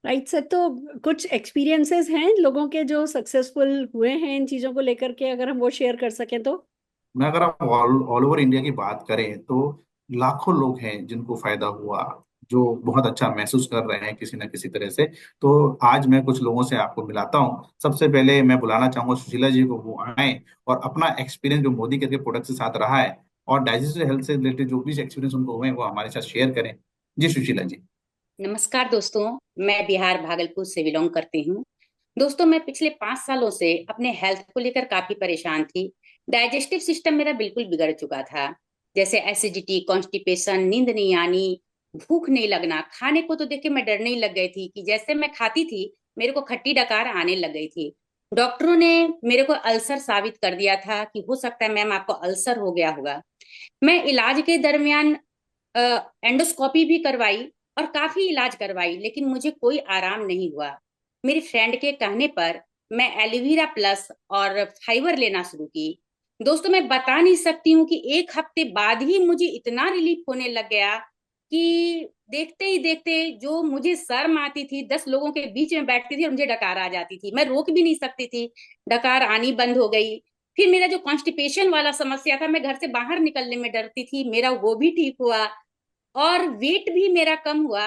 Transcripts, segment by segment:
Right sir. तो कुछ experiences हैं लोगों के जो सक्सेसफुल हुए हैं इन चीजों को लेकर के, अगर हम वो शेयर कर सकें तो। मैं अगर आप ऑल ओवर इंडिया की बात करें तो लाखों लोग हैं जिनको फायदा हुआ, जो बहुत अच्छा महसूस कर रहे हैं किसी न किसी तरह से। तो आज मैं कुछ लोगों से आपको मिलाता हूँ। सबसे पहले मैं बुलाना चाहूंगा सुशीला जी को, वो आए और अपना एक्सपीरियंस जो मोदी केयर के प्रोडक्ट के साथ रहा है और डाइजेस्टिव हेल्थ से रिलेटेड जो भी एक्सपीरियंस उनको हुए हैं, वो हमारे साथ शेयर करें। जी सुशीला जी। नमस्कार दोस्तों। मैं बिहार भागलपुर से बिलोंग करती हूँ। दोस्तों, मैं पिछले 5 सालों से अपने हेल्थ को लेकर काफी परेशान थी। डाइजेस्टिव सिस्टम मेरा बिल्कुल बिगड़ चुका था। जैसे एसिडिटी, कॉन्स्टिपेशन, नींद नहीं आनी, भूख नहीं लगना। खाने को तो देख के मैं डरने ही लग गई थी कि जैसे मैं खाती थी मेरे को खट्टी डकार आने लग गई थी। डॉक्टरों ने मेरे को अल्सर साबित कर दिया था कि हो सकता है मैम आपको अल्सर हो गया होगा। मैं इलाज के दरमियान एंडोस्कोपी भी करवाई और काफी इलाज करवाई, लेकिन मुझे कोई आराम नहीं हुआ। मेरी फ्रेंड के कहने पर मैं एलोवेरा प्लस और फाइबर लेना शुरू की। दोस्तों, मैं बता नहीं सकती हूँ कि 1 हफ्ते बाद ही मुझे इतना रिलीफ होने लग गया कि देखते ही देखते जो मुझे शर्म आती थी, 10 लोगों के बीच में बैठती थी और मुझे डकार आ जाती थी, मैं रोक भी नहीं सकती थी। डकार आनी बंद हो गई। फिर मेरा जो कॉन्स्टिपेशन वाला समस्या था, मैं घर से बाहर निकलने में डरती थी, मेरा वो भी ठीक हुआ। और वेट भी मेरा कम हुआ।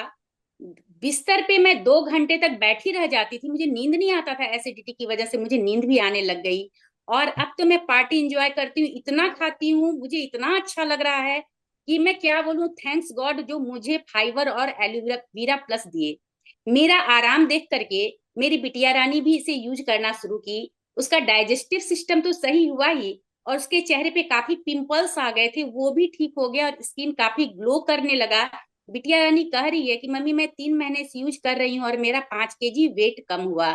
बिस्तर पे मैं 2 घंटे तक बैठी रह जाती थी, मुझे नींद नहीं आता था, एसिडिटी की वजह से मुझे नींद भी आने लग गई। और अब तो मैं पार्टी इंजॉय करती हूँ, इतना खाती हूँ, मुझे इतना अच्छा लग रहा है कि मैं क्या बोलूं। थैंक्स गॉड जो मुझे फाइबर और एलोवेरा प्लस दिए। मेरा आराम देख करके मेरी बिटिया रानी भी इसे यूज करना शुरू की। उसका डाइजेस्टिव सिस्टम तो सही हुआ ही, और उसके चेहरे पे काफी पिंपल्स आ गए थे, वो भी ठीक हो गया और स्किन काफी ग्लो करने लगा। बिटिया रानी कह रही है कि मम्मी मैं 3 महीने से यूज कर रही हूँ और मेरा 5 kg वेट कम हुआ।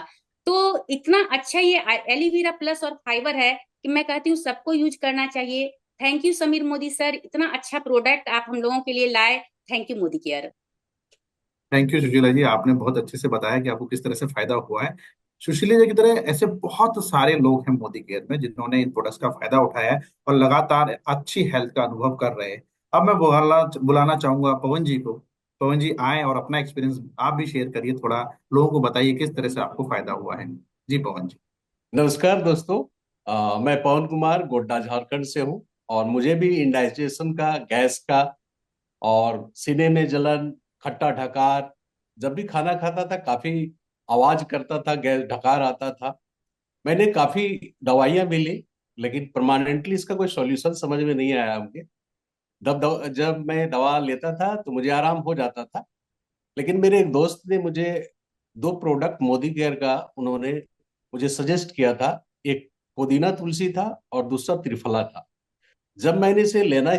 तो इतना अच्छा ये एलोवेरा प्लस और फाइबर है कि मैं कहती हूँ सबको यूज करना चाहिए। Thank you Sameer Modi sir, इतना अच्छा प्रोडक्ट आप हम लोगों के लिए लाए। Thank you Modicare. Thank you Sushila ji, आपने बहुत अच्छे से बताया कि आपको किस तरह से फायदा हुआ है। सुशीला जी की तरह ऐसे बहुत सारे लोग हैं मोदी केयर में जिन्होंने इन प्रोडक्ट्स का फायदा उठाया है और लगातार अच्छी हेल्थ का अनुभव कर रहे हैं। अब मैं बुलाना बुलाना चाहूंगा पवन जी को। पवन जी आए और अपना एक्सपीरियंस आप भी शेयर करिए, थोड़ा लोगों को बताइए किस तरह से आपको फायदा हुआ है। जी पवन जी। नमस्कार दोस्तों। मैं पवन कुमार गोड्डा झारखंड से हूँ। और मुझे भी इंडाइजेशन का, गैस का और सीने में जलन, खट्टा ढकार, जब भी खाना खाता था काफी आवाज करता था, गैस ढकार आता था। मैंने काफी दवाइयां भी ली, लेकिन परमानेंटली इसका कोई सॉल्यूशन समझ में नहीं आया मुझे। जब मैं दवा लेता था तो मुझे आराम हो जाता था। लेकिन मेरे एक दोस्त ने मुझे दो प्रोडक्ट मोदी केयर का उन्होंने मुझे सजेस्ट किया था। एक पुदीना तुलसी था और दूसरा त्रिफला था। जब मैंने इसे लेना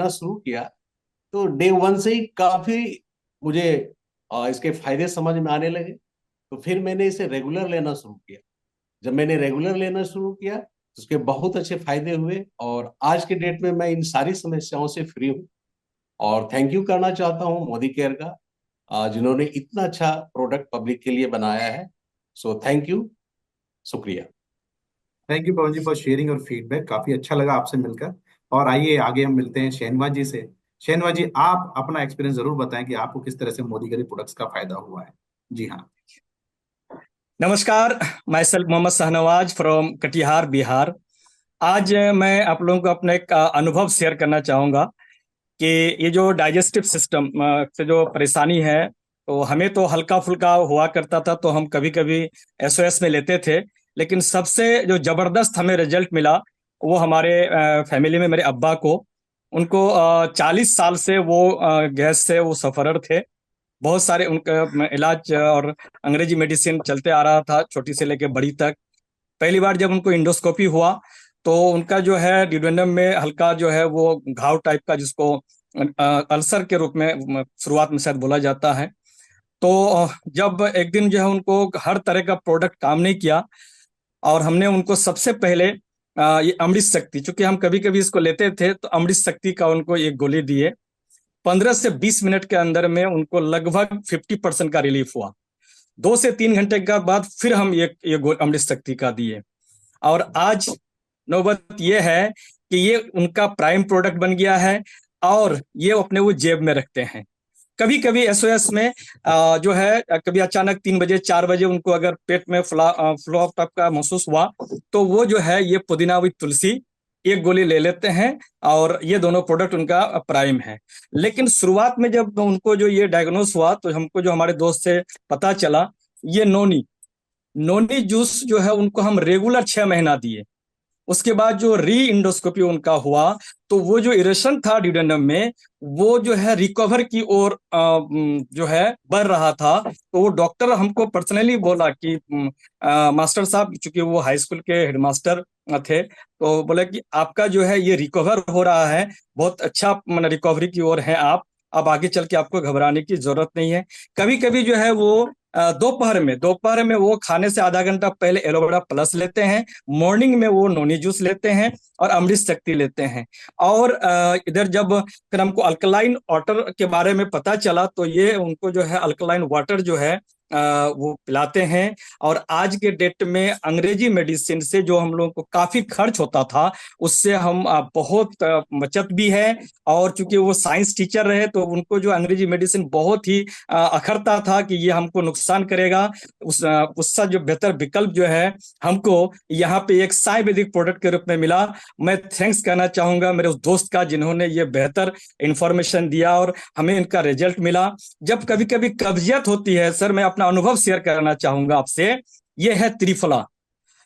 शुरू किया तो डे वन से ही काफी मुझे इसके फायदे समझ में आने लगे। तो फिर मैंने इसे रेगुलर लेना शुरू किया। जब मैंने रेगुलर लेना शुरू किया तो उसके बहुत अच्छे फायदे हुए और आज के डेट में मैं इन सारी समस्याओं से फ्री हूँ। और थैंक यू करना चाहता हूँ मोदी केयर का, जिन्होंने इतना अच्छा प्रोडक्ट पब्लिक के लिए बनाया है। सो थैंक यू, शुक्रिया। Thank you Pawan ji for sharing और फीडबैक, काफी अच्छा लगा आपसे मिलकर। और आइए आगे हम मिलते हैं शहनवाज जी से। शहनवाज जी, आप अपना एक्सपीरियंस जरूर बताएं कि आपको किस तरह से मोदी के प्रोडक्ट्स का फायदा हुआ है। जी हाँ। नमस्कार। मैं सेल्फ मोहम्मद शाहनवाज फ्रॉम कटिहार, बिहार। आज मैं आप लोगों को अपना एक अनुभव शेयर करना चाहूँगा कि ये जो डाइजेस्टिव सिस्टम से जो परेशानी है, तो हमें तो हल्का फुल्का हुआ करता था, तो हम कभी कभी एसओएस में लेते थे। लेकिन सबसे जो जबरदस्त हमें रिजल्ट मिला वो हमारे फैमिली में मेरे अब्बा को। उनको 40 साल से वो गैस से वो सफरर थे। बहुत सारे उनका इलाज और अंग्रेजी मेडिसिन चलते आ रहा था, छोटी से लेके बड़ी तक। पहली बार जब उनको इंडोस्कोपी हुआ तो उनका जो है डिडोनम में हल्का जो है वो घाव टाइप का, जिसको अल्सर के रूप में शुरुआत में शायद बोला जाता है। तो जब एक दिन जो है उनको हर तरह का प्रोडक्ट काम नहीं किया, और हमने उनको सबसे पहले ये अमृत शक्ति, चूंकि हम कभी कभी इसको लेते थे, तो अमृत शक्ति का उनको एक गोली दिए। 15 से 20 मिनट के अंदर में उनको लगभग 50% का रिलीफ हुआ। 2 से 3 घंटे के बाद फिर हम ये अमृत शक्ति का दिए। और आज नौबत ये है कि ये उनका प्राइम प्रोडक्ट बन गया है और ये अपने वो जेब में रखते हैं। कभी कभी एसओएस में जो है कभी अचानक 3 बजे 4 बजे उनको अगर पेट में फ्लो ऑफ टाइप का महसूस हुआ, तो वो जो है ये पुदीना विद तुलसी एक गोली ले लेते हैं, और ये दोनों प्रोडक्ट उनका प्राइम है। लेकिन शुरुआत में जब उनको जो ये डायग्नोस हुआ, तो हमको जो हमारे दोस्त से पता चला, ये नोनी नोनी जूस जो है उनको हम रेगुलर 6 महीना दिए। उसके बाद जो री इंडोस्कोपी उनका हुआ, तो वो जो इरेशन था ड्यूडेनम में, वो जो है रिकवर की ओर जो है बढ़ रहा था। तो वो डॉक्टर हमको पर्सनली बोला कि मास्टर साहब, चूंकि वो हाई स्कूल के हेडमास्टर थे, तो बोले कि आपका जो है ये रिकवर हो रहा है, बहुत अच्छा मतलब रिकवरी की ओर है आप, अब आगे चल के आपको घबराने की जरूरत नहीं है। कभी कभी जो है वो दोपहर में वो खाने से आधा घंटा पहले एलोवेरा प्लस लेते हैं, मॉर्निंग में वो नोनी जूस लेते हैं और अमृत शक्ति लेते हैं। और इधर जब फिर हमको अल्कलाइन वाटर के बारे में पता चला, तो ये उनको जो है अल्कलाइन वाटर जो है वो पिलाते हैं। और आज के डेट में अंग्रेजी मेडिसिन से जो हम लोगों को काफी खर्च होता था, उससे हम बहुत बचत भी है। और चूंकि वो साइंस टीचर रहे, तो उनको जो अंग्रेजी मेडिसिन बहुत ही अखरता था कि ये हमको नुकसान करेगा। उसका जो बेहतर विकल्प जो है हमको यहाँ पे एक आयुर्वेदिक प्रोडक्ट के रूप में मिला। मैं थैंक्स कहना चाहूंगा मेरे उस दोस्त का, जिन्होंने ये बेहतर इंफॉर्मेशन दिया और हमें इनका रिजल्ट मिला। जब कभी कभी कब्जियत होती है, सर मैं अपना अनुभव शेयर करना चाहूंगा आपसे, ये है त्रिफला।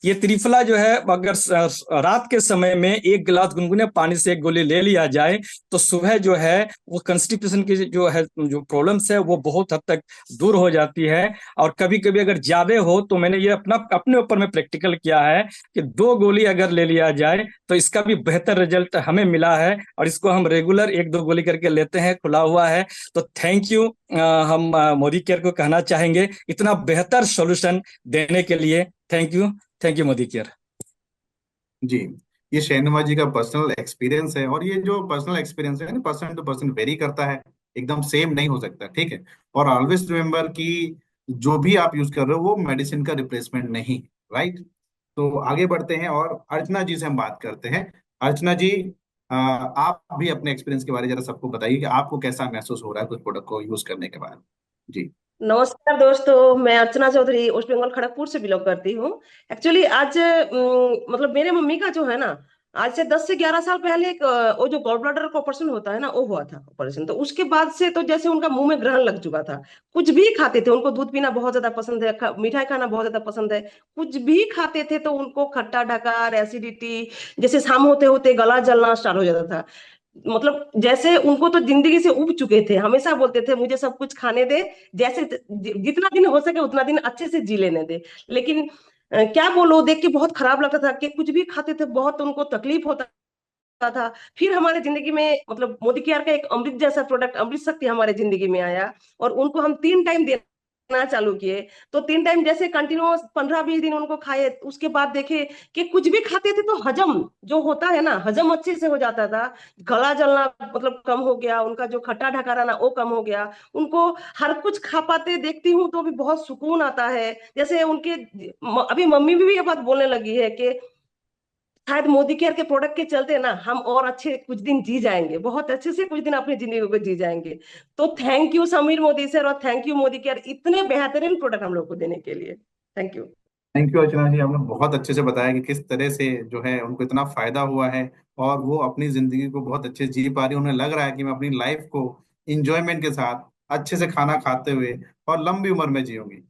ये त्रिफला जो है, अगर रात के समय में 1 गिलास गुनगुने पानी से एक गोली ले लिया जाए, तो सुबह जो है वो कंस्टिपेशन की जो है जो प्रॉब्लम्स है वो बहुत हद तक दूर हो जाती है। और कभी कभी अगर ज्यादा हो, तो मैंने ये अपने ऊपर में प्रैक्टिकल किया है कि 2 गोली अगर ले लिया जाए, तो इसका भी बेहतर रिजल्ट हमें मिला है। और इसको हम रेगुलर 1-2 गोली करके लेते हैं, खुला हुआ है। तो थैंक यू, हम मोदी केयर को कहना चाहेंगे इतना बेहतर सॉल्यूशन देने के लिए। Thank you Modicare. जी, ये शहनवाज जी का पर्सनल एक्सपीरियंस है, और ये जो पर्सनल एक्सपीरियंस है ना, पर्सन टू पर्सन वेरी करता है, एकदम सेम नहीं हो सकता, ठीक है। और ऑलवेज रिमेम्बर कि जो भी आप यूज कर रहे हो वो मेडिसिन का रिप्लेसमेंट नहीं, राइट। तो आगे बढ़ते हैं और अर्चना जी से हम बात करते हैं। अर्चना जी, आप भी अपने एक्सपीरियंस के बारे में जरा सबको बताइए कि आपको कैसा महसूस हो रहा है कुछ प्रोडक्ट को यूज करने के बाद। जी। नमस्कार दोस्तों, मैं अर्चना चौधरी वेस्ट बंगाल खड़गपुर से बिलोंग करती हूँ। एक्चुअली आज मतलब मेरे मम्मी का जो है ना, आज से 10 से 11 साल पहले एक वो जो गॉल ब्लैडर का ऑपरेशन होता है ना, वो हुआ था ऑपरेशन। तो उसके बाद से तो जैसे उनका मुंह में ग्रहण लग चुका था। कुछ भी खाते थे, उनको दूध पीना बहुत ज्यादा पसंद है, मिठाई खाना बहुत ज्यादा पसंद है। कुछ भी खाते थे तो उनको खट्टा ढकार एसिडिटी, जैसे शाम होते होते गला जलना स्टार्ट हो जाता था। मतलब जैसे उनको तो जिंदगी से उब चुके थे, हमेशा बोलते थे मुझे सब कुछ खाने दे, जैसे जितना दिन हो सके उतना दिन अच्छे से जी लेने दे। लेकिन क्या बोलो, देख के बहुत खराब लगता था कि कुछ भी खाते थे, बहुत उनको तकलीफ होता था। फिर हमारे जिंदगी में मतलब मोदी केयर का एक अमृत जैसा प्रोडक्ट अमृत शक्ति हमारे जिंदगी में आया, और उनको हम 3 टाइम देना चालू किए। तो 3 टाइम जैसे कंटिन्यूस 15-20 दिन उनको खाए, उसके बाद देखे कि कुछ भी खाते थे तो हजम जो होता है ना, हजम अच्छे से हो जाता था। गला जलना मतलब कम हो गया, उनका जो खट्टा ढकारा ना वो कम हो गया। उनको हर कुछ खा पाते देखती हूँ तो भी बहुत सुकून आता है। जैसे उनके अभी मम्मी भी ये बात बोलने लगी है कि शायद मोदी केयर के प्रोडक्ट के चलते ना हम और अच्छे कुछ दिन जी जाएंगे, बहुत अच्छे से कुछ दिन अपनी जिंदगी को जी जाएंगे। तो thank you Sameer Modi sir, और थैंक यू मोदी केयर इतने बेहतरीन प्रोडक्ट हम लोग को देने के लिए। Thank you. थैंक यू अर्चना जी, आपने बहुत अच्छे से बताया कि किस तरह से जो है उनको इतना फायदा हुआ है, और वो अपनी जिंदगी को बहुत अच्छे से जी पा रही है। उन्हें लग रहा है कि मैं अपनी लाइफ को इंजॉयमेंट के साथ अच्छे से खाना खाते हुए और लंबी उम्र में जीऊंगी।